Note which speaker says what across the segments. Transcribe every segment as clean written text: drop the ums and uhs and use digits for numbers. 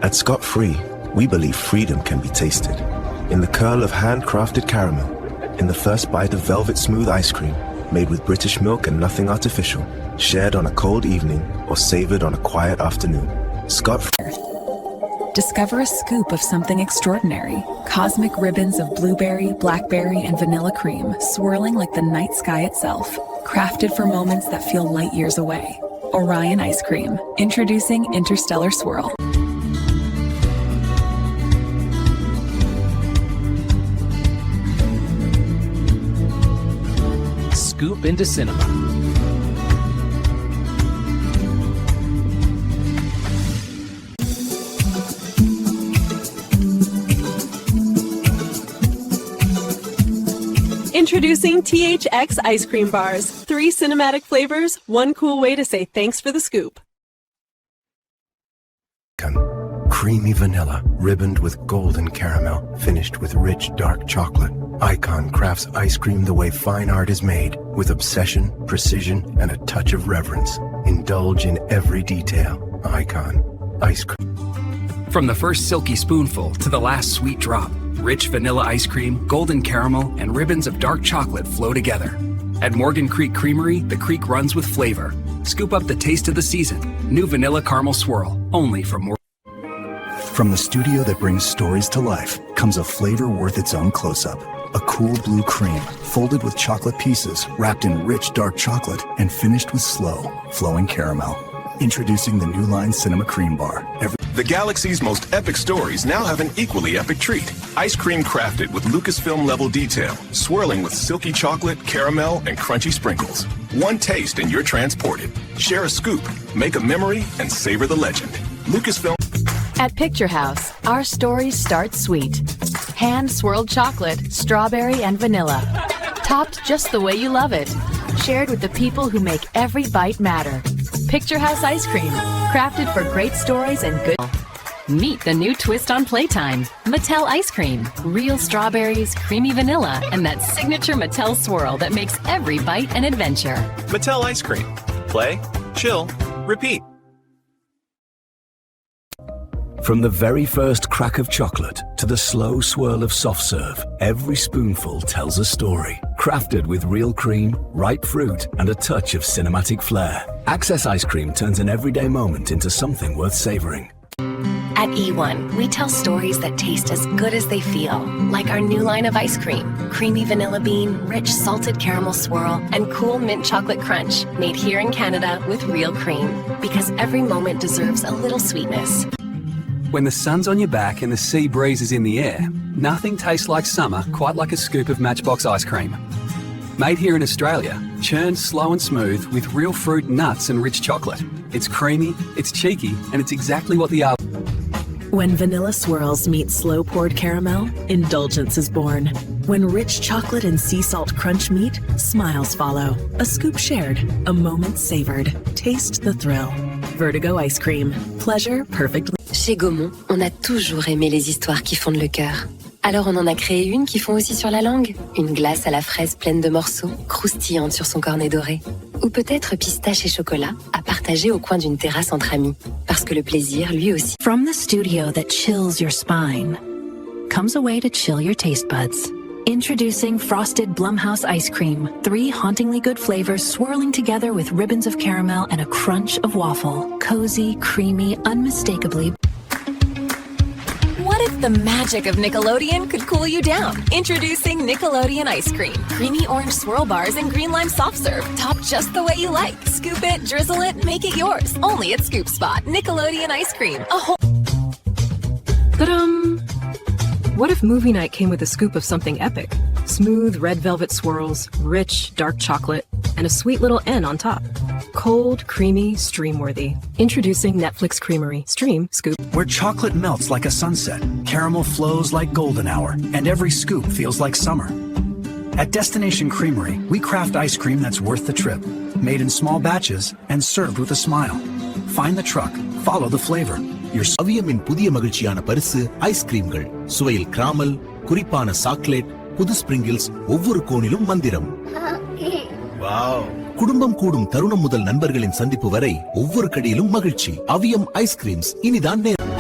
Speaker 1: At Scot-Free, we believe freedom can be tasted. In the curl of handcrafted caramel, in the first bite of velvet smooth ice cream, made with British milk and nothing artificial, shared on a cold evening or savored on a quiet afternoon. Scot-Free.
Speaker 2: Discover a scoop of something extraordinary. Cosmic ribbons of blueberry, blackberry, and vanilla cream swirling like the night sky itself. Crafted for moments that feel light years away. Orion Ice Cream. Introducing Interstellar Swirl.
Speaker 3: Scoop into cinema.
Speaker 4: Introducing THX Ice Cream Bars. 3 cinematic flavors, 1 cool way to say thanks for the scoop.
Speaker 5: Creamy vanilla, ribboned with golden caramel, finished with rich dark chocolate. Icon crafts ice cream the way fine art is made, with obsession, precision, and a touch of reverence. Indulge in every detail. Icon Ice Cream.
Speaker 3: From the first silky spoonful to the last sweet drop, rich vanilla ice cream, golden caramel, and ribbons of dark chocolate flow together. At Morgan Creek Creamery, the creek runs with flavor. Scoop up the taste of the season. New vanilla caramel swirl, only from Morgan.
Speaker 6: From the studio that brings stories to life comes a flavor worth its own close-up. A cool blue cream, folded with chocolate pieces, wrapped in rich dark chocolate, and finished with slow, flowing caramel. Introducing the new line Cinema Cream Bar.
Speaker 7: The galaxy's most epic stories now have an equally epic treat. Ice cream crafted with Lucasfilm level detail, swirling with silky chocolate, caramel, and crunchy sprinkles. One taste and you're transported. Share a scoop, make a memory, and savor the legend. Lucasfilm.
Speaker 8: At Picturehouse, our stories start sweet. Hand-swirled chocolate, strawberry, and vanilla. Topped just the way you love it. Shared with the people who make every bite matter. Picturehouse Ice Cream, crafted for great stories and good... Meet the new twist on playtime. Mattel Ice Cream. Real strawberries, creamy vanilla, and that signature Mattel swirl that makes every bite an adventure.
Speaker 9: Mattel Ice Cream. Play, chill, repeat.
Speaker 6: From the very first crack of chocolate to the slow swirl of soft serve, every spoonful tells a story. Crafted with real cream, ripe fruit, and a touch of cinematic flair, Access Ice Cream turns an everyday moment into something worth savoring.
Speaker 10: At E1, we tell stories that taste as good as they feel, like our new line of ice cream, creamy vanilla bean, rich salted caramel swirl, and cool mint chocolate crunch, made here in Canada with real cream, because every moment deserves a little sweetness.
Speaker 3: When the sun's on your back and the sea breeze is in the air, nothing tastes like summer quite like a scoop of Matchbox ice cream. Made here in Australia, churned slow and smooth with real fruit, nuts and rich chocolate. It's creamy, it's cheeky, and it's exactly what the
Speaker 2: When vanilla swirls meet slow-poured caramel, indulgence is born. When rich chocolate and sea salt crunch meet, smiles follow. A scoop shared, a moment savored. Taste the thrill. Vertigo Ice Cream. Pleasure perfectly.
Speaker 10: Chez Gaumont, on a toujours aimé les histoires qui fondent le cœur. Alors on en a créé une qui fond aussi sur la langue. Une glace à la fraise pleine de morceaux, croustillante sur son cornet doré. Ou peut-être pistache et chocolat, à partager au coin d'une terrasse entre amis. Parce que le plaisir, lui aussi.
Speaker 11: From the studio that chills your spine, comes a way to chill your taste buds. Introducing Frosted Blumhouse Ice Cream. 3 hauntingly good flavors swirling together with ribbons of caramel and a crunch of waffle. Cozy, creamy, unmistakably.
Speaker 8: What if the magic of Nickelodeon could cool you down? Introducing Nickelodeon Ice Cream. Creamy orange swirl bars and green lime soft serve. Topped just the way you like. Scoop it, drizzle it, make it yours. Only at Scoop Spot. Nickelodeon Ice Cream. A whole...
Speaker 4: What if movie night came with a scoop of something epic? Smooth red velvet swirls, rich dark chocolate, and a sweet little N on top. Cold, creamy, streamworthy. Introducing Netflix Creamery. Stream, scoop.
Speaker 12: Where chocolate melts like a sunset, caramel flows like golden hour, and every scoop feels like summer. At Destination Creamery, we craft ice cream that's worth the trip. Made in small batches and served with a smile. Find the truck, follow the flavor.
Speaker 13: AVM புதிய மகிழ்ச்சியான பரிசு ஐஸ்கிரீம்கள். சுவையில் கிராமல், குறிப்பான chocolate, புது sprinkles, ஒவ்வொரு கோணிலும் மந்திரம். Wow! குடும்பம் கூடும் தருணம் முதல் நண்பர்களின் சந்திப்பு வரை ஒவ்வொரு கடியிலும் மகிழ்ச்சி. AVM ஐஸ்கிரீம்ஸ் இனிதான் நேரம்.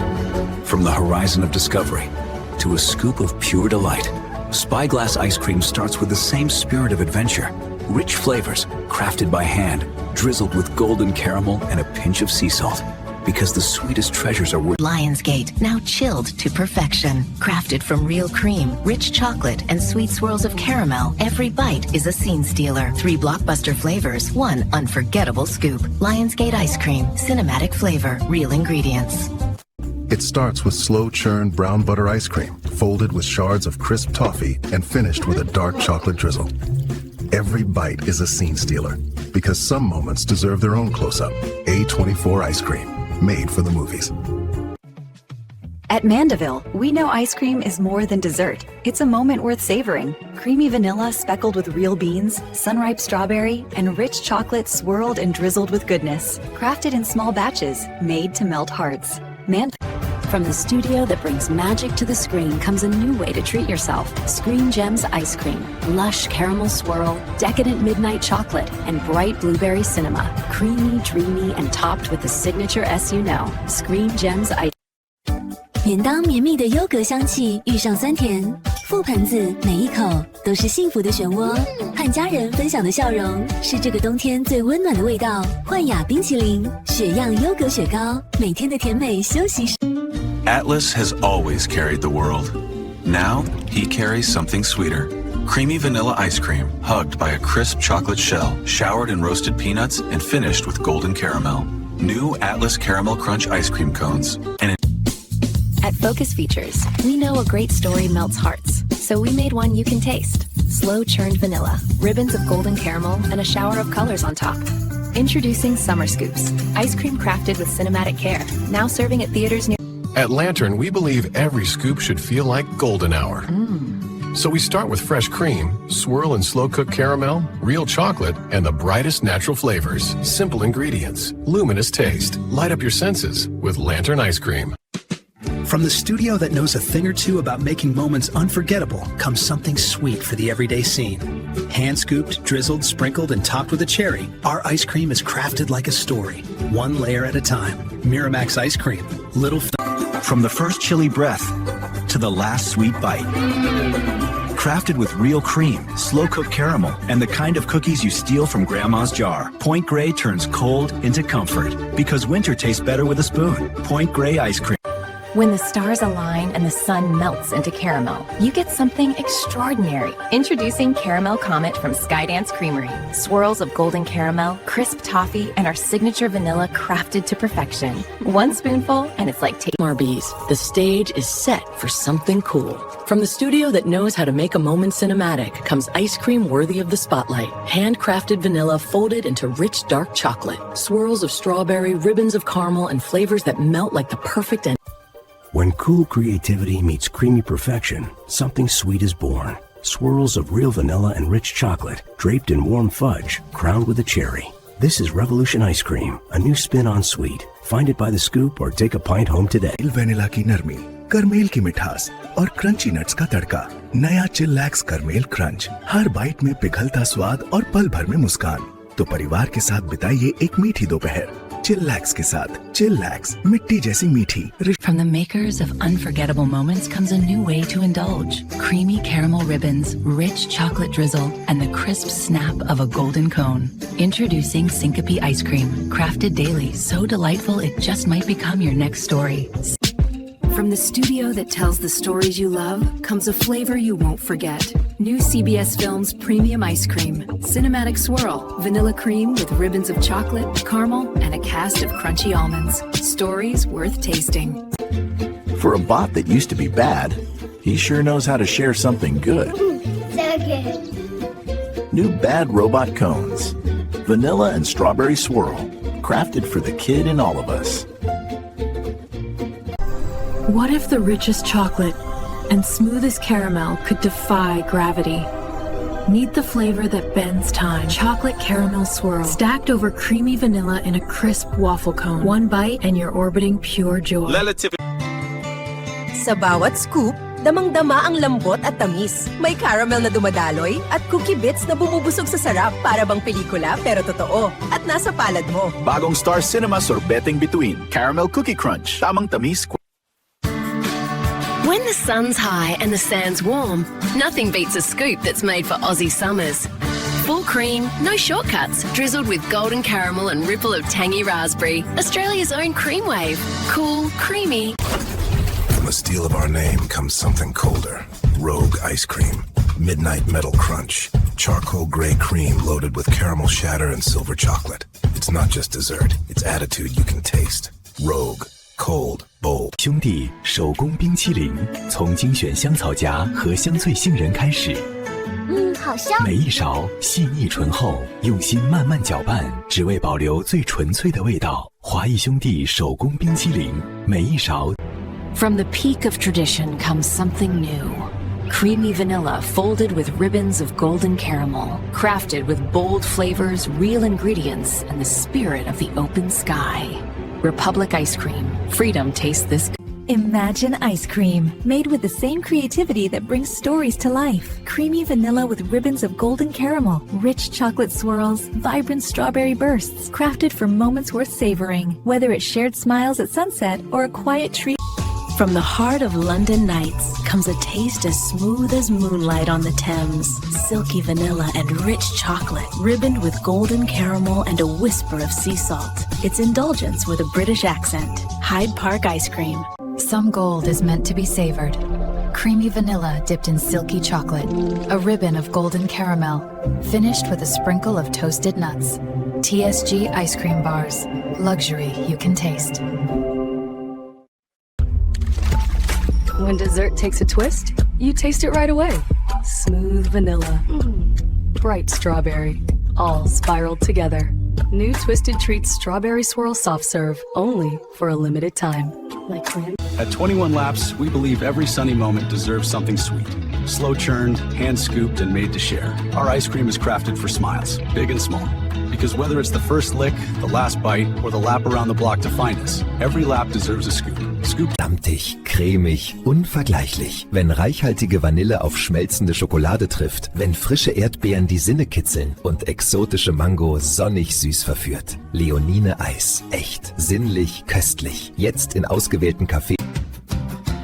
Speaker 6: From the horizon of discovery to a scoop of pure delight, Spyglass ice cream starts with the same spirit of adventure. Rich flavors, crafted by hand, drizzled with golden caramel and a pinch of sea salt. Because the sweetest treasures are worth.
Speaker 11: Lionsgate, now chilled to perfection. Crafted from real cream, rich chocolate, and sweet swirls of caramel, every bite is a scene stealer. 3 blockbuster flavors, 1 unforgettable scoop. Lionsgate ice cream, cinematic flavor, real ingredients.
Speaker 14: It starts with slow churn brown butter ice cream, folded with shards of crisp toffee and finished with a dark chocolate drizzle. Every bite is a scene stealer, because some moments deserve their own close-up. A24 ice cream, made for the movies.
Speaker 15: At Mandeville, we know ice cream is more than dessert. It's a moment worth savoring. Creamy vanilla speckled with real beans, sun-ripe strawberry, and rich chocolate swirled and drizzled with goodness. Crafted in small batches, made to melt hearts. From the studio that brings magic to the screen comes a new way to treat yourself. Screen Gems ice cream. Lush caramel swirl, decadent midnight chocolate, and bright blueberry cinema. Creamy, dreamy, and topped with the signature you know. Screen Gems ice
Speaker 16: 每当绵密的优格香气遇上酸甜，覆盆子每一口都是幸福的漩涡，和家人分享的笑容是这个冬天最温暖的味道。幻雅冰淇淋，雪样优格雪糕，每天的甜美休息时。
Speaker 17: Atlas has always carried the world. Now, he carries something sweeter. Creamy vanilla ice cream, hugged by a crisp chocolate shell, showered in roasted peanuts, and finished with golden caramel. New Atlas Caramel Crunch ice cream cones.
Speaker 10: At Focus Features, we know a great story melts hearts, so we made one you can taste. Slow churned vanilla, ribbons of golden caramel, and a shower of colors on top. Introducing Summer Scoops, ice cream crafted with cinematic care, now serving at theaters near.
Speaker 18: At Lantern, we believe every scoop should feel like golden hour. So we start with fresh cream, swirl and slow-cook caramel, real chocolate, and the brightest natural flavors. Simple ingredients, luminous taste. Light up your senses with Lantern ice cream.
Speaker 12: From the studio that knows a thing or two about making moments unforgettable comes something sweet for the everyday scene. Hand-scooped, drizzled, sprinkled, and topped with a cherry, our ice cream is crafted like a story, one layer at a time. Miramax ice cream, little...
Speaker 19: From the first chilly breath to the last sweet bite. Crafted with real cream, slow-cooked caramel, and the kind of cookies you steal from Grandma's jar. Point Grey turns cold into comfort because winter tastes better with a spoon. Point Grey ice cream.
Speaker 8: When the stars align and the sun melts into caramel, you get something extraordinary. Introducing Caramel Comet from Skydance Creamery. Swirls of golden caramel, crisp toffee, and our signature vanilla crafted to perfection. One spoonful and it's like taking
Speaker 20: Marbies. The stage is set for something cool. From the studio that knows how to make a moment cinematic comes ice cream worthy of the spotlight. Handcrafted vanilla folded into rich dark chocolate. Swirls of strawberry, ribbons of caramel, and flavors that melt like the perfect end.
Speaker 5: When cool creativity meets creamy perfection, something sweet is born. Swirls of real vanilla and rich chocolate, draped in warm fudge, crowned with a cherry. This is Revolution Ice Cream, a new spin on sweet. Find it by the scoop or take a pint home today.
Speaker 1: Vanilla की नरमी, करमेल की मिठास और crunchy nuts का तड़का. नया चिल्लैक्स करमेल crunch. हर bite में पिघलता स्वाद और पल भर में मुस्कान. तो परिवार के साथ बिताइए एक मीठी दोपहर. चिल्लैक्स के साथ. चिल्लैक्स, मिट्टी जैसी मीठी.
Speaker 11: From the makers of unforgettable moments comes a new way to indulge. Creamy caramel ribbons, rich chocolate drizzle, and the crisp snap of a golden cone. Introducing Syncopy ice cream, crafted daily, so delightful it just might become your next story.
Speaker 4: From the studio that tells the stories you love comes a flavor you won't forget. New CBS Films Premium Ice Cream. Cinematic swirl, vanilla cream with ribbons of chocolate, caramel, and a cast of crunchy almonds. Stories worth tasting.
Speaker 13: For a bot that used to be bad, he sure knows how to share something good.
Speaker 21: So good.
Speaker 13: New Bad Robot Cones. Vanilla and strawberry swirl. Crafted for the kid in all of us.
Speaker 4: What if the richest chocolate and smoothest caramel could defy gravity? Meet the flavor that bends time. Chocolate caramel swirl, stacked over creamy vanilla in a crisp waffle cone. One bite and you're orbiting pure joy.
Speaker 9: Relativity.
Speaker 22: Sa bawat scoop, damang-dama ang lambot at tamis. May caramel na dumadaloy at cookie bits na bumubusog sa sarap para bang pelikula pero totoo. At nasa palad mo.
Speaker 13: Bagong Star Cinema Sorbeting Between. Caramel Cookie Crunch. Tamang tamis.
Speaker 10: When the sun's high and the sand's warm, nothing beats a scoop that's made for Aussie summers. Full cream, no shortcuts, drizzled with golden caramel and ripple of tangy raspberry. Australia's own cream wave. Cool, creamy.
Speaker 5: From the steel of our name comes something colder. Rogue ice cream. Midnight metal crunch. Charcoal gray cream loaded with caramel shatter and silver chocolate. It's not just dessert, it's attitude you can taste. Rogue. Cold, bold.
Speaker 3: 兄弟手工冰淇淋，从精选香草荚和香脆杏仁开始。
Speaker 21: 好香！
Speaker 3: 每一勺细腻醇厚，用心慢慢搅拌，只为保留最纯粹的味道。华谊兄弟手工冰淇淋，每一勺。
Speaker 8: From the peak of tradition comes something new. Creamy vanilla folded with ribbons of golden caramel, crafted with bold flavors, real ingredients, and the spirit of the open sky. Republic Ice Cream. Freedom tastes this good.
Speaker 11: Imagine ice cream, made with the same creativity that brings stories to life. Creamy vanilla with ribbons of golden caramel, rich chocolate swirls, vibrant strawberry bursts, crafted for moments worth savoring, whether it's shared smiles at sunset or a quiet treat.
Speaker 2: From the heart of London nights comes a taste as smooth as moonlight on the Thames. Silky vanilla and rich chocolate, ribboned with golden caramel and a whisper of sea salt. It's indulgence with a British accent. Hyde Park ice cream.
Speaker 15: Some gold is meant to be savored. Creamy vanilla dipped in silky chocolate. A ribbon of golden caramel, finished with a sprinkle of toasted nuts. TSG ice cream bars. Luxury you can taste.
Speaker 4: When dessert takes a twist, you taste it right away. Smooth vanilla, bright strawberry, all spiraled together. New Twisted Treats Strawberry Swirl Soft Serve, only for a limited time. Like clam.
Speaker 12: At 21 Laps, we believe every sunny moment deserves something sweet. Slow churned, hand scooped, and made to share. Our ice cream is crafted for smiles, big and small. Because whether it's the first lick, the last bite, or the lap around the block to find us, every lap deserves a scoop.
Speaker 5: Samtig, cremig, unvergleichlich. Wenn reichhaltige Vanille auf schmelzende Schokolade trifft, wenn frische Erdbeeren die Sinne kitzeln und exotische Mango sonnig süß verführt. Leonine Eis, echt, sinnlich, köstlich. Jetzt in ausgewählten Cafés.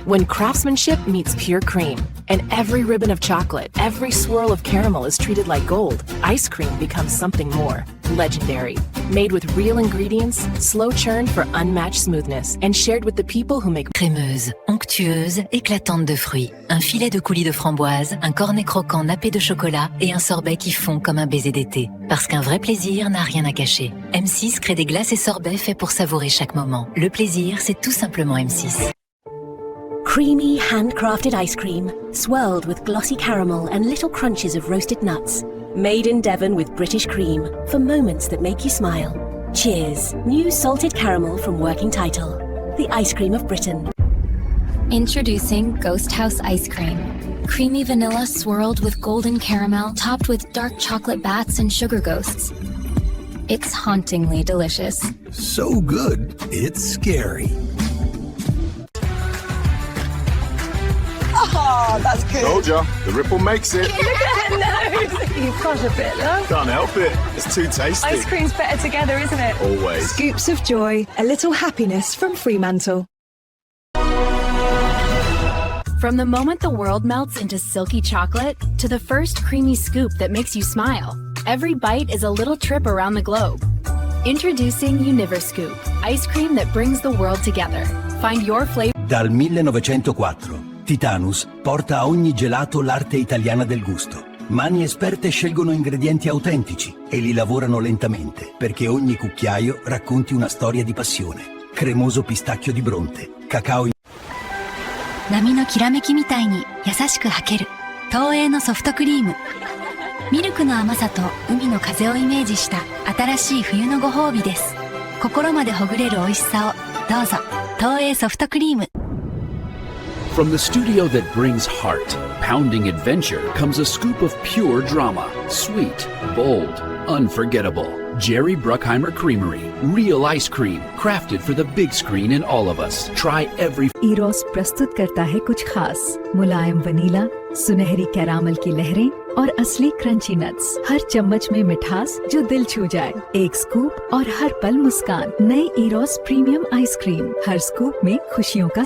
Speaker 8: When craftsmanship meets pure cream, and every ribbon of chocolate, every swirl of caramel is treated like gold, ice cream becomes something more. Legendary. Made with real ingredients, slow churned for unmatched smoothness, and shared with the people who make
Speaker 11: Crémeuse, onctueuse, éclatante de fruits, un filet de coulis de framboise, un cornet croquant nappé de chocolat et un sorbet qui fond comme un baiser d'été. Parce qu'un vrai plaisir n'a rien à cacher. M6 crée des glaces et sorbets faits pour savourer chaque moment. Le plaisir, c'est tout simplement M6.
Speaker 16: Creamy, handcrafted ice cream, swirled with glossy caramel and little crunches of roasted nuts. Made in Devon with British cream, for moments that make you smile. Cheers, new salted caramel from Working Title. The ice cream of Britain.
Speaker 15: Introducing Ghost House Ice Cream. Creamy vanilla swirled with golden caramel, topped with dark chocolate bats and sugar ghosts. It's hauntingly delicious.
Speaker 5: So good, it's scary.
Speaker 7: Oh, that's good.
Speaker 18: Told ya, the ripple makes it.
Speaker 7: Look at her nose. You've got a bit, love.
Speaker 18: Can't help it. It's too tasty.
Speaker 7: Ice cream's better together, isn't it?
Speaker 18: Always.
Speaker 7: Scoops of joy, a little happiness from Fremantle.
Speaker 22: From the moment the world melts into silky chocolate to the first creamy scoop that makes you smile, every bite is a little trip around the globe. Introducing Universcoop, ice cream that brings the world together. Find your flavor.
Speaker 23: Dal 1904, Titanus porta a ogni gelato l'arte italiana del gusto. Mani esperte scelgono ingredienti autentici e li lavorano lentamente perché ogni cucchiaio racconti una storia di passione. Cremoso pistacchio di Bronte, cacao in...
Speaker 11: 波のきらめきみたいに優しく履ける東映のソフトクリーム。ミルクの甘さと海の風をイメージした新しい冬のご褒美です。心までほぐれる美味しさをどうぞ。東映ソフトクリーム。
Speaker 24: From the studio that brings heart, pounding adventure comes a scoop of pure drama. Sweet, bold, unforgettable. Jerry Bruckheimer Creamery. Real ice cream, crafted for the big screen in all of us. Try every...
Speaker 25: Eros प्रस्तुत करता है कुछ खास मुलायम vanilla, सुनहरी caramel की लहरें और असली क्रंची नट्स। हर चम्मच में मिठास जो दिल छू जाए। एक स्कूप और हर पल मुस्कान। नई इरोस प्रीमियम आइसक्रीम, हर स्कूप में खुशियों का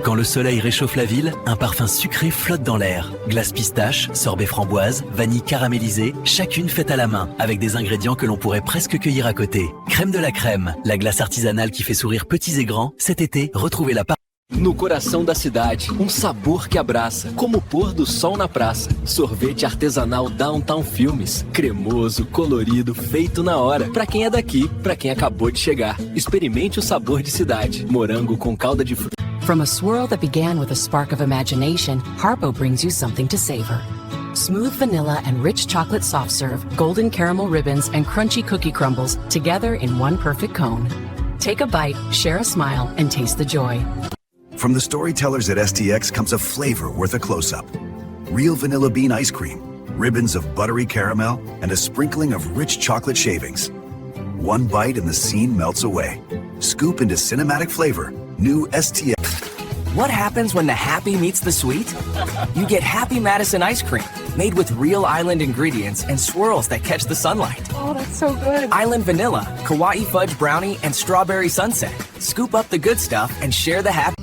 Speaker 3: Quand le soleil réchauffe la ville, un parfum sucré flotte dans l'air. Glace pistache, sorbet framboise, vanille caramélisée, chacune faite à la main, avec des ingrédients que l'on pourrait presque cueillir à côté. Crème de la crème, la glace artisanale qui fait sourire petits et grands. Cet été, retrouvez la
Speaker 6: No coração da cidade, sabor que abraça, como o pôr do sol na praça. Sorvete artesanal Downtown Films, cremoso, colorido, feito na hora. Pra quem é daqui, pra quem acabou de chegar. Experimente o sabor de cidade. Morango com calda de fruta.
Speaker 8: From a swirl that began with a spark of imagination, Harpo brings you something to savor. Smooth vanilla and rich chocolate soft serve, golden caramel ribbons, and crunchy cookie crumbles together in one perfect cone. Take a bite, share a smile, and taste the joy.
Speaker 14: From the storytellers at STX comes a flavor worth a close-up. Real vanilla bean ice cream, ribbons of buttery caramel, and a sprinkling of rich chocolate shavings. One bite and the scene melts away. Scoop into cinematic flavor. New STX.
Speaker 17: What happens when the happy meets the sweet? You get Happy Madison ice cream, made with real island ingredients and swirls that catch the sunlight.
Speaker 7: Oh, that's so good.
Speaker 17: Island vanilla, kawaii fudge brownie, and strawberry sunset. Scoop up the good stuff and share the happy.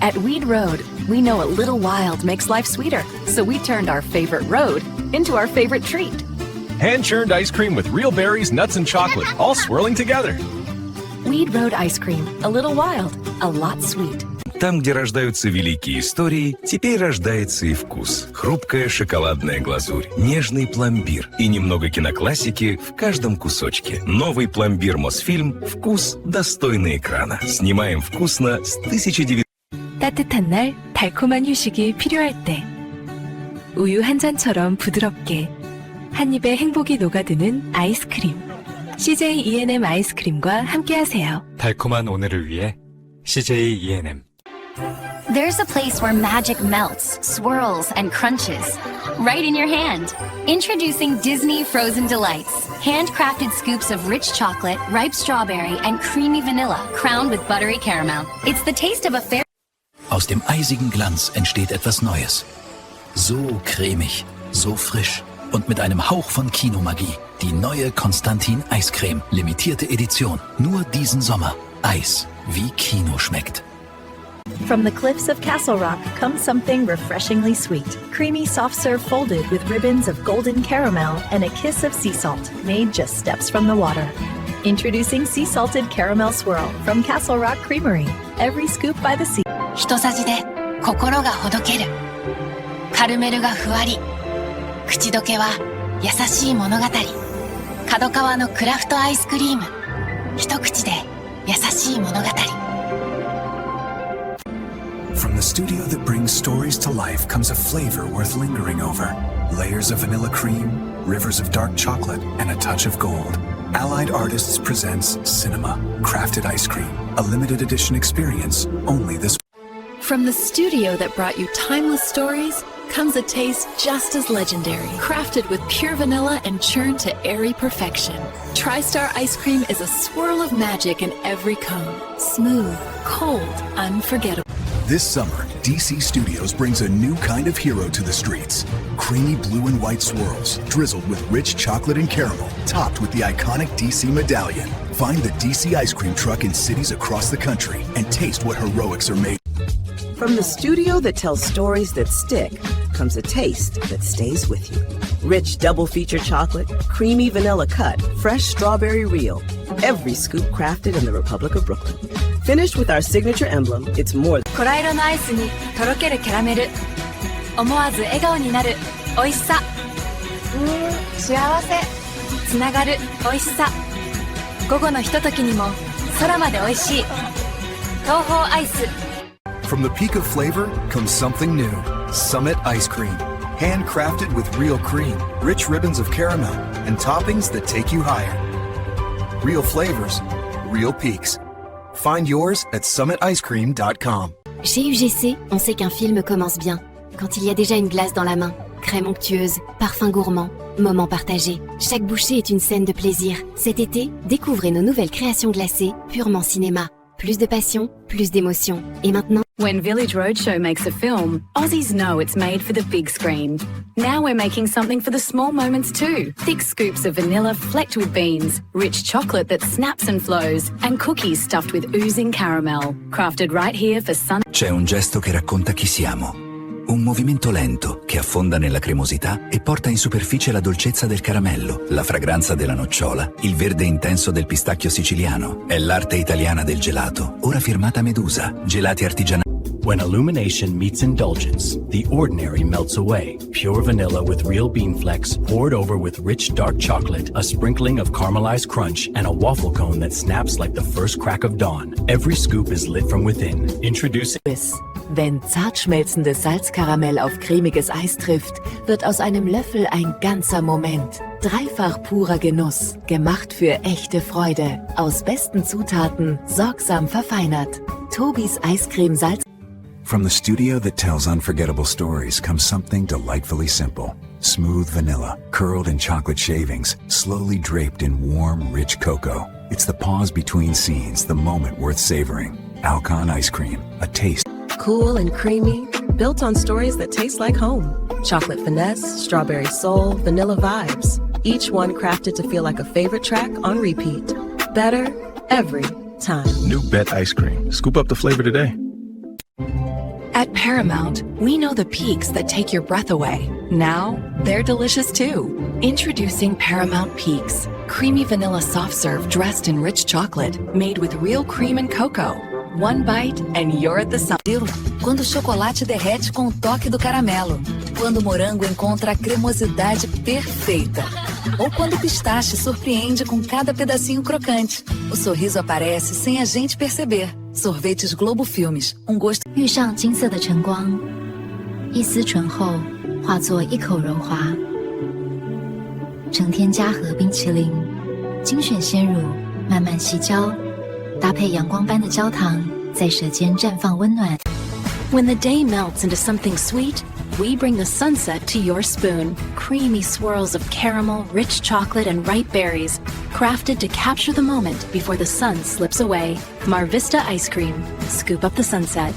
Speaker 22: At Weed Road, we know a little wild makes life sweeter, so we turned our favorite road into our favorite treat.
Speaker 9: Hand-churned ice cream with real berries, nuts, and chocolate, all swirling together.
Speaker 22: Weed Road ice cream, a little wild, a lot sweet.
Speaker 19: Там, где рождаются великие истории, теперь рождается и вкус. Хрупкая шоколадная глазурь, нежный пломбир и немного киноклассики в каждом кусочке. Новый пломбир Мосфильм «Вкус, достойный экрана». Снимаем вкусно с 1900...
Speaker 25: 따뜻한 날 달콤한 휴식이 필요할 때 우유 한 잔처럼 부드럽게 한 입에 행복이 녹아드는 아이스크림. CJ E&M 아이스크림과 함께하세요.
Speaker 20: 달콤한 오늘을 위해 CJ E&M.
Speaker 10: There's a place where magic melts, swirls, and crunches. Right in your hand. Introducing Disney Frozen Delights. Handcrafted scoops of rich chocolate, ripe strawberry, and creamy vanilla, crowned with buttery caramel. It's the taste of a fairy.
Speaker 3: Aus dem eisigen Glanz entsteht etwas Neues. So cremig, so frisch und mit einem Hauch von Kinomagie. Die neue Konstantin Eiscreme, limitierte Edition. Nur diesen Sommer. Eis, wie Kino schmeckt.
Speaker 2: From the cliffs of Castle Rock comes something refreshingly sweet. Creamy soft serve folded with ribbons of golden caramel and a kiss of sea salt, made just steps from the water. Introducing sea salted caramel swirl from Castle Rock Creamery. Every scoop by the sea.
Speaker 10: 一さじで心がほどける。カルメルがふわり。口どけは優しい物語。角川のクラフトアイスクリーム。一口で優しい物語。
Speaker 5: From the studio that brings stories to life comes a flavor worth lingering over. Layers of vanilla cream, rivers of dark chocolate, and a touch of gold. Allied Artists presents Cinema, crafted ice cream. A limited edition experience, only this.
Speaker 25: From the studio that brought you timeless stories comes a taste just as legendary, crafted with pure vanilla and churned to airy perfection. Tristar ice cream is a swirl of magic in every cone. Smooth, cold, unforgettable.
Speaker 14: This summer, DC Studios brings a new kind of hero to the streets. Creamy blue and white swirls, drizzled with rich chocolate and caramel, topped with the iconic DC medallion. Find the DC ice cream truck in cities across the country and taste what heroics are made.
Speaker 26: From the studio that tells stories that stick comes a taste that stays with you. Rich double feature chocolate, creamy vanilla cut, fresh strawberry real. Every scoop crafted in the Republic of Brooklyn. Finished with our signature emblem, it's more.
Speaker 22: コラ色のアイスにとろけるキャラメル。思わず笑顔になる美味しさ。幸せ。つながる美味しさ。午後のひとときにも空まで美味しい。東宝アイス。
Speaker 5: From the peak of flavor comes something new. Summit Ice Cream. Handcrafted with real cream, rich ribbons of caramel, and toppings that take you higher. Real flavors, real peaks. Find yours at summiticecream.com.
Speaker 10: Chez UGC, on sait qu'un film commence bien quand il y a déjà une glace dans la main. Crème onctueuse, parfum gourmand, moment partagé. Chaque bouchée est une scène de plaisir. Cet été, découvrez nos nouvelles créations glacées, purement cinéma. Plus de passion, plus d'émotion. Et maintenant...
Speaker 22: When Village Roadshow makes a film, Aussies know it's made for the big screen. Now we're making something for the small moments too. Thick scoops of vanilla flecked with beans, rich chocolate that snaps and flows, and cookies stuffed with oozing caramel. Crafted right here for sun.
Speaker 3: C'è un gesto che racconta chi siamo. Un movimento lento che affonda nella cremosità e porta in superficie la dolcezza del caramello, la fragranza della nocciola, il verde intenso del pistacchio siciliano. È l'arte italiana del gelato, ora firmata Medusa. Gelati artigianali.
Speaker 1: When illumination meets indulgence, the ordinary melts away. Pure vanilla with real bean flecks, poured over with rich dark chocolate, a sprinkling of caramelized crunch, and a waffle cone that snaps like the first crack of dawn. Every scoop is lit from within. Introducing...
Speaker 4: Wenn zart schmelzendes Salzkaramell auf cremiges Eis trifft, wird aus einem Löffel ein ganzer Moment. Dreifach purer Genuss, gemacht für echte Freude. Aus besten Zutaten, sorgsam verfeinert. Tobis Eiscreme Salz.
Speaker 14: From the studio that tells unforgettable stories comes something delightfully simple. Smooth vanilla, curled in chocolate shavings, slowly draped in warm, rich cocoa. It's the pause between scenes, the moment worth savoring. Alcon ice cream, a taste.
Speaker 26: Cool and creamy, built on stories that taste like home. Chocolate finesse, strawberry soul, vanilla vibes. Each one crafted to feel like a favorite track on repeat. Better every time.
Speaker 9: New Bet ice cream. Scoop up the flavor today.
Speaker 12: At Paramount, we know the peaks that take your breath away. Now, they're delicious too. Introducing Paramount Peaks. Creamy vanilla soft serve dressed in rich chocolate, made with real cream and cocoa. One bite and you're at the sun.
Speaker 13: Quando o chocolate derrete com o toque do caramelo. Quando o morango encontra a cremosidade perfeita. Ou quando o pistache surpreende com cada pedacinho crocante. O sorriso aparece sem a gente perceber. Sorvetes Globo Filmes, gosto.
Speaker 16: 遇上金色的晨光，一丝醇厚化作一口柔滑。成天嘉禾冰淇淋，精选鲜乳，慢慢细嚼，搭配阳光般的焦糖，在舌尖绽放温暖。
Speaker 22: When the day melts into something sweet, we bring the sunset to your spoon. Creamy swirls of caramel, rich chocolate, and ripe berries, crafted to capture the moment before the sun slips away. Mar Vista Ice Cream. Scoop up the sunset.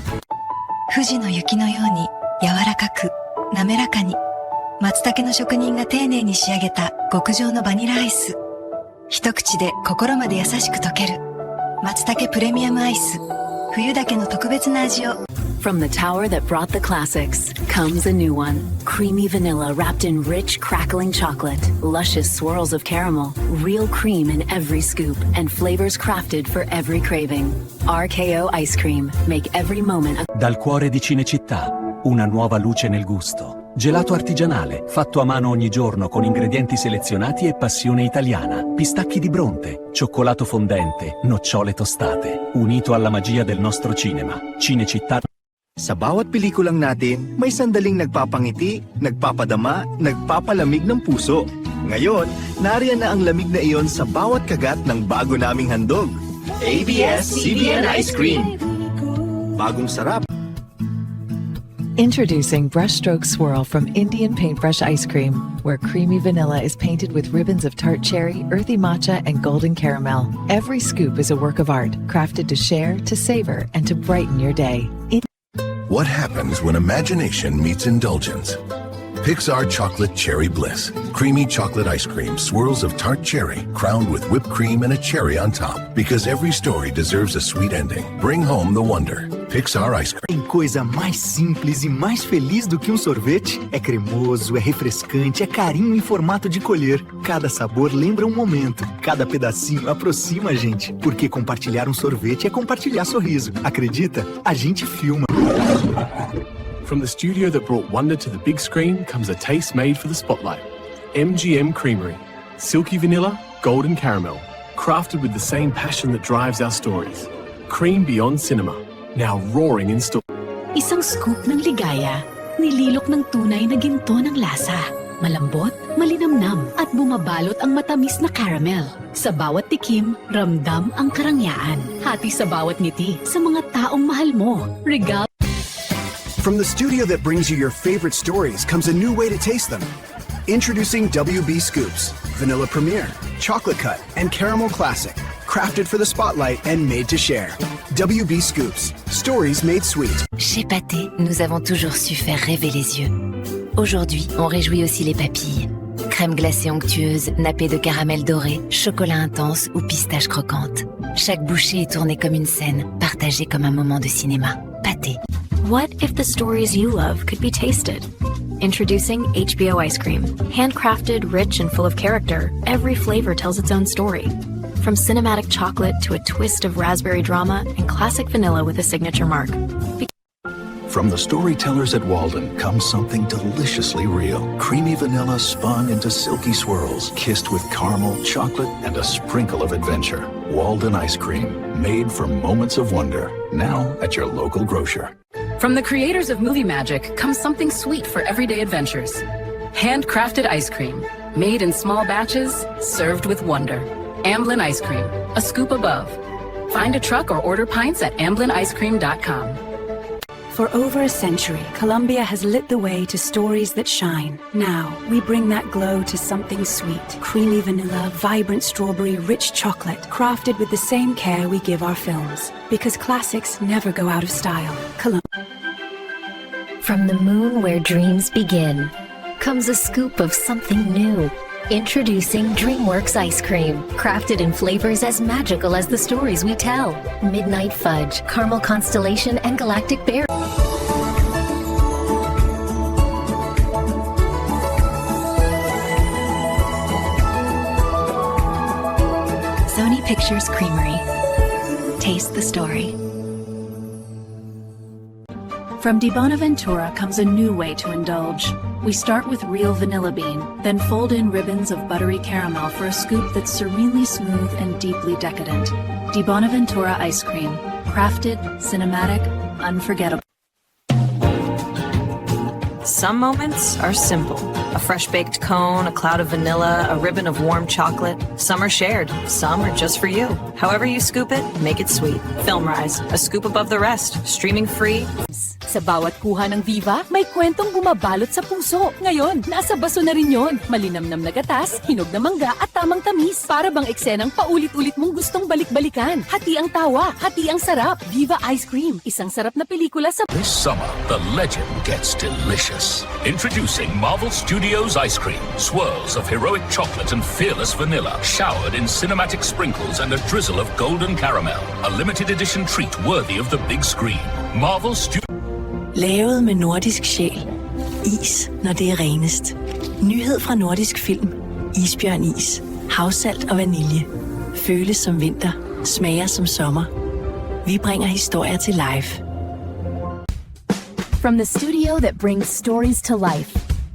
Speaker 13: 富士の雪のように柔らかく滑らかに松茸の職人が丁寧に仕上げた極上のバニラアイス。一口で心まで優しく溶ける松茸プレミアムアイス。冬だけの特別な味を。
Speaker 22: From the tower that brought the classics comes a new one. Creamy vanilla wrapped in rich, crackling chocolate. Luscious swirls of caramel. Real cream in every scoop. And flavors crafted for every craving. RKO Ice Cream. Make every moment a...
Speaker 1: Dal cuore di Cinecittà, una nuova luce nel gusto. Gelato artigianale, fatto a mano ogni giorno con ingredienti selezionati e passione italiana. Pistacchi di Bronte, cioccolato fondente, nocciole tostate. Unito alla magia del nostro cinema. Cinecittà.
Speaker 21: Sa bawat pelikulang natin, may sandaling nagpapangiti, nagpapadama, nagpapalamig ng puso. Ngayon, nariyan na ang lamig na iyon sa bawat kagat ng bago naming handog. ABS-CBN Ice Cream! Bagong sarap!
Speaker 27: Introducing Brushstroke Swirl from Indian Paintbrush Ice Cream, where creamy vanilla is painted with ribbons of tart cherry, earthy matcha, and golden caramel. Every scoop is a work of art, crafted to share, to savor, and to brighten your day.
Speaker 5: What happens when imagination meets indulgence? Pixar Chocolate Cherry Bliss. Creamy chocolate ice cream, swirls of tart cherry, crowned with whipped cream and a cherry on top. Because every story deserves a sweet ending. Bring home the wonder. Pixar Ice Cream.
Speaker 21: Tem coisa mais simples e mais feliz do que um sorvete? É cremoso, é refrescante, é carinho em formato de colher. Cada sabor lembra um momento. Cada pedacinho aproxima a gente. Porque compartilhar um sorvete é compartilhar sorriso. Acredita? A gente filma.
Speaker 9: From the studio that brought wonder to the big screen comes a taste made for the spotlight. MGM Creamery. Silky vanilla, golden caramel. Crafted with the same passion that drives our stories. Cream beyond cinema. Now roaring in store.
Speaker 22: Isang scoop ng ligaya. Nililok ng tunay na ginto ng lasa. Malambot, malinamnam, at bumabalot ang matamis na caramel. Sa bawat tikim, ramdam ang karangyaan. Hati sa bawat ngiti, sa mga taong mahal mo. Regal.
Speaker 28: From the studio that brings you your favorite stories comes a new way to taste them. Introducing WB Scoops, Vanilla Premier, Chocolate Cut, and Caramel Classic. crafted for the spotlight and made to share. WB Scoops, stories made sweet.
Speaker 10: Chez Pathé, nous avons toujours su faire rêver les yeux. Aujourd'hui, on réjouit aussi les papilles. Crème glacée onctueuse, nappée de caramel doré, chocolat intense ou pistache croquante. Chaque bouchée est tournée comme une scène, partagée comme un moment de cinéma. Pathé.
Speaker 22: What if the stories you love could be tasted? Introducing HBO ice cream. Handcrafted, rich, and full of character, every flavor tells its own story. From cinematic chocolate to a twist of raspberry drama and classic vanilla with a signature mark.
Speaker 3: From the storytellers at Walden comes something deliciously real. Creamy vanilla spun into silky swirls, kissed with caramel, chocolate, and a sprinkle of adventure. Walden ice cream, made from moments of wonder. Now at your local grocer.
Speaker 6: From the creators of Movie Magic comes something sweet for everyday adventures. Handcrafted ice cream, made in small batches, served with wonder. Amblin Ice Cream, a scoop above. Find a truck or order pints at amblinicecream.com.
Speaker 7: For over a century, Columbia has lit the way to stories that shine. Now, we bring that glow to something sweet. Creamy vanilla, vibrant strawberry, rich chocolate, crafted with the same care we give our films. Because classics never go out of style.
Speaker 8: From the moon where dreams begin, comes a scoop of something new. Introducing DreamWorks Ice Cream, crafted in flavors as magical as the stories we tell. Midnight Fudge, Caramel Constellation, and Galactic Berry.
Speaker 13: Sony Pictures Creamery. Taste the story.
Speaker 22: From Di Bonaventura comes a new way to indulge. We start with real vanilla bean, then fold in ribbons of buttery caramel for a scoop that's serenely smooth and deeply decadent. Di Bonaventura ice cream, crafted, cinematic, unforgettable.
Speaker 11: Some moments are simple. A fresh baked cone, a cloud of vanilla, a ribbon of warm chocolate. Some are shared, some are just for you. However you scoop it, make it sweet. FilmRise, a scoop above the rest. Streaming free.
Speaker 15: Sa bawat kuha ng Viva, may kwentong bumabalot sa puso. Ngayon, nasa baso na rin yon. Malinamnam na gatas, hinog na mangga at tamang tamis. Para bang eksenang paulit-ulit mong gustong balik-balikan. Hati ang tawa, hati ang sarap. Viva Ice Cream, isang sarap na pelikula sa...
Speaker 18: This summer, the legend gets delicious. Introducing Marvel Studios Ice Cream. Swirls of heroic chocolate and fearless vanilla, showered in cinematic sprinkles and a drizzle of golden caramel. A limited edition treat worthy of the big screen. Marvel Studios...
Speaker 7: Lavet med nordisk sjæl. Is, når det er renest. Nyhed fra Nordisk Film. Isbjørnis. Havsalt og vanilje. Føles som vinter. Smager som sommer. Vi bringer historier til life.
Speaker 22: From the studio that brings stories to life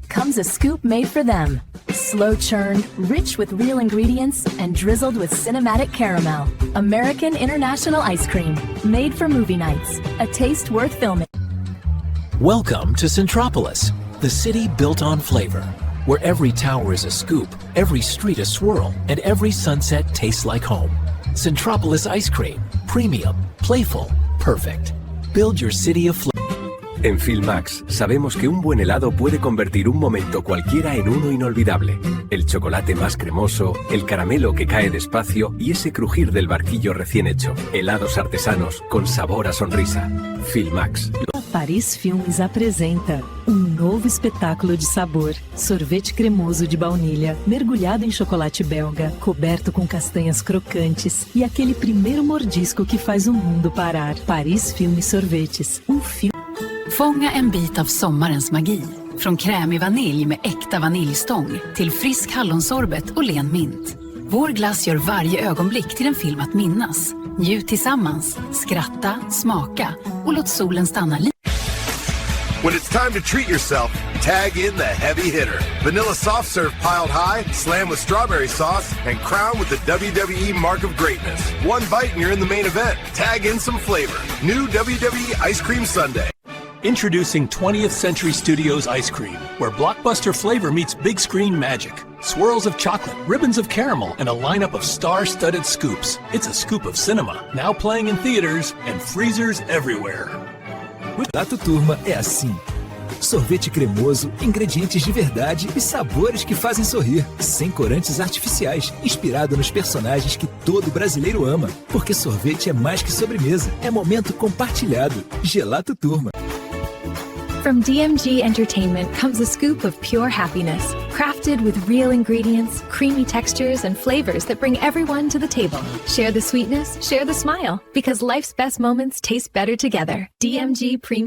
Speaker 22: comes a scoop made for them. Slow churned, rich with real ingredients, and drizzled with cinematic caramel. American International Ice Cream. Made for movie nights. A taste worth filming.
Speaker 1: Welcome to Centropolis, the city built on flavor, where every tower is a scoop, every street a swirl, and every sunset tastes like home. Centropolis Ice Cream, premium, playful, perfect. Build your city of flavor.
Speaker 23: En Filmax sabemos que un buen helado puede convertir un momento cualquiera en uno inolvidable. El chocolate más cremoso, el caramelo que cae despacio y ese crujir del barquillo recién hecho. Helados artesanos con sabor a sonrisa. Filmax.
Speaker 24: Paris Filmes apresenta novo espetáculo de sabor. Sorvete cremoso de baunilha, mergulhado em chocolate belga, coberto com castanhas crocantes e aquele primeiro mordisco que faz o mundo parar. Paris Filmes Sorvetes. Filme.
Speaker 6: Fånga en bit av sommarens magi. Från krämig vanilj med äkta vaniljstång till frisk hallonsorbet och len mint. Vår glass gör varje ögonblick till en film att minnas. Njut tillsammans, skratta, smaka och låt solen stanna lite.
Speaker 29: When it's time to treat yourself, tag in the heavy hitter. Vanilla soft serve piled high, slammed with strawberry sauce, and crowned with the WWE Mark of Greatness. One bite and you're in the main event. Tag in some flavor. New WWE Ice Cream Sundae.
Speaker 9: Introducing 20th Century Studios Ice Cream, where blockbuster flavor meets big screen magic. Swirls of chocolate, ribbons of caramel, and a lineup of star-studded scoops. It's a scoop of cinema, now playing in theaters and freezers everywhere.
Speaker 30: Dato Turma é assim.
Speaker 2: Sorvete cremoso, ingredientes de verdade e sabores que fazem sorrir. Sem corantes artificiais, inspirado nos personagens que todo brasileiro ama. Porque sorvete é mais que sobremesa, é momento compartilhado. Gelato Turma.
Speaker 22: From DMG Entertainment comes a scoop of pure happiness, crafted with real ingredients, creamy textures, and flavors that bring everyone to the table. Share the sweetness, share the smile, because life's best moments taste better together. DMG Premium